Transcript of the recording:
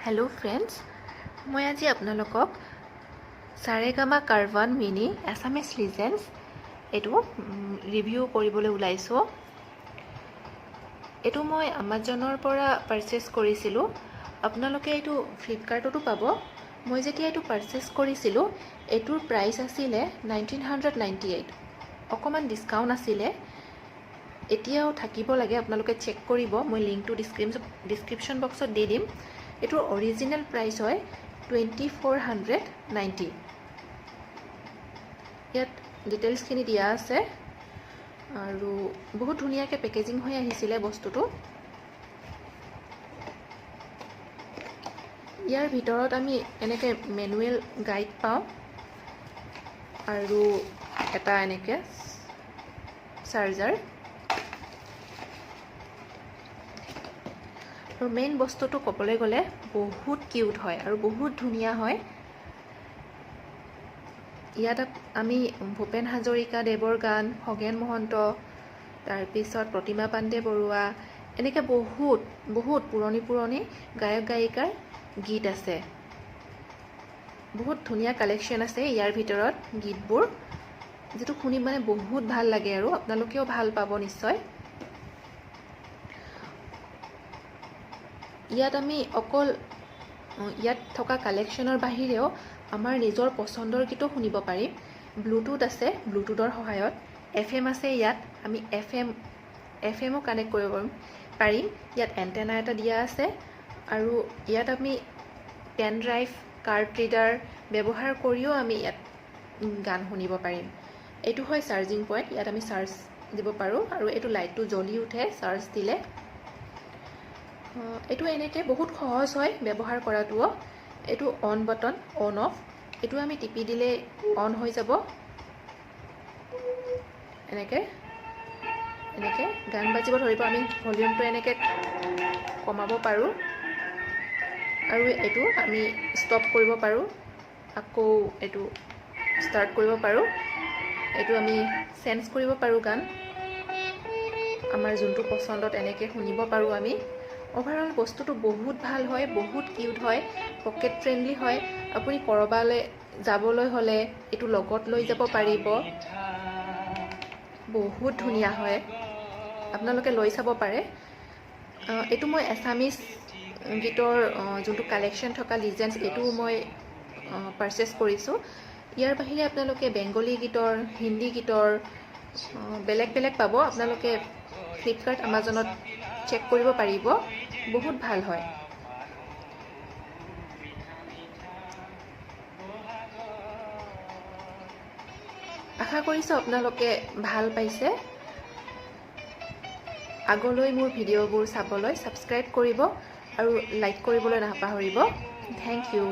Hello friends मैं आज आपनालोকক Saregama Carvaan mini Assamese legends एटू रिव्यू কৰিবলৈ ওলাইছো। एटू मैं আমাজনৰ পৰা পাৰচেজ কৰিছিলো। আপোনালোকে এটু ফ্লিপকাৰ্টতো পাব। মই যেতিয়া এটু পাৰচেজ কৰিছিলো এটুৰ প্ৰাইস আছিল 1998। অকমান ডিসকাউন্ট আছিল। এতিয়াও থাকিব লাগে, আপোনালোকে চেক কৰিব। মই লিংকটো ডেসক্ৰিপশন বক্সত দি দিম। এটুৰ অৰিজিনাল প্ৰাইস হয় 2490। ইয়াত ডিটেইলছ খিনি দিয়া আছে আৰু বহুত ধুনিয়াকে পেকেজিং হৈ আহিছিল বস্তুটো। ইয়াৰ ভিতৰত আমি এনেকে ম্যানুৱেল গাইড পাওঁ আৰু এটা এনেকে চাৰ্জাৰ। और मेन बस्तु तो कबले गले बहुत किউট है और बहुत धुनिया है। इयात आमी भूपेन हाजरिका देवर गान, खगेन महंत, तार पिছত प्रतिमा पांडे बरुआ एनेके बहुत बहुत पुरानी पुरानी गायक गायिकार गीत আছে। बहुत धुनिया कलेक्शन আছে ইয়াৰ ভিতৰত গীতবোৰ, যেটো শুনি মানে বহুত ভাল লাগে আৰু আপোনালোকেও ভাল পাব নিশ্চয়। ইয়াত আমি অকল ইয়াত থকা কালেকশনৰ বাহিৰেও আমাৰ নিজৰ পছন্দৰ গীতো শুনিব পাৰিম। ব্লুটুথ আছে, ব্লুটুথৰ সহায়ত FM আছে। ইয়াত আমি FM কানেক্ট কৰিব পাৰিম। ইয়াত এন্টেনা এটা দিয়া আছে আৰু ইয়াত আমি পেন ড্ৰাইভ, কাৰ্ড ৰিডাৰ ব্যৱহাৰ কৰিও আমি ইয়াত গান শুনিব পাৰিম। এটো হয় চাৰ্জিং পইণ্ট। ইয়াত আমি চাৰ্জ দিব পাৰো আৰু এটো লাইটটো জ্বলি উঠে চাৰ্জ দিলে। এটো এনেকে বহুত সহজ হয় ব্যৱহাৰ কৰাটো। এটো অন বাটন, অন অফ। এটো আমি টিপি দিলে অন হৈ যাব। এনেকে এনেকে গান বাজিব ধৰিব। আমি ভলিউমটো এনেকে কমাব পাৰো আৰু এটো আমি ষ্টপ কৰিব পাৰো, আকৌ এটো ষ্টাৰ্ট কৰিব পাৰো। এটো আমি চেঞ্জ কৰিব পাৰো গান আমাৰ যোনটো পছন্দত এনেকে শুনিব পাৰো আমি। ओवरऑल বস্তুটো বহুত ভাল হয়, বহুত কিউট হয়, পকেট ফ্ৰেন্ডলি হয়। আপুনি কৰবালে যাবলৈ হলে এটো লগত লৈ যাব পাৰিব। বহুত ধুনিয়া হয়, আপোনালোকে লৈ চাব পাৰে। এটো মই এসামিস গীতৰ যোনটো কালেকশন থকা লিজেন্ডস এটো মই পাৰচেজ কৰিছো। ইয়াৰ বাহিৰে আপোনালোকে বেংগলী গীতৰ, হিন্দী গীতৰ বেলেগ বেলেগ পাব। আপোনালোকে ফ্লিপকাৰ্ট, আমাজনত চেক কৰিব পাৰিব। बहुत ভাল হয়। আশা কৰিছো আপোনালোকে ভাল পাইছে। আগলৈ মোৰ ভিডিঅ'বোৰ চাবলৈ সাবস্ক্ৰাইব কৰিব আৰু লাইক কৰিবলৈ নাপাহৰিব। Thank U.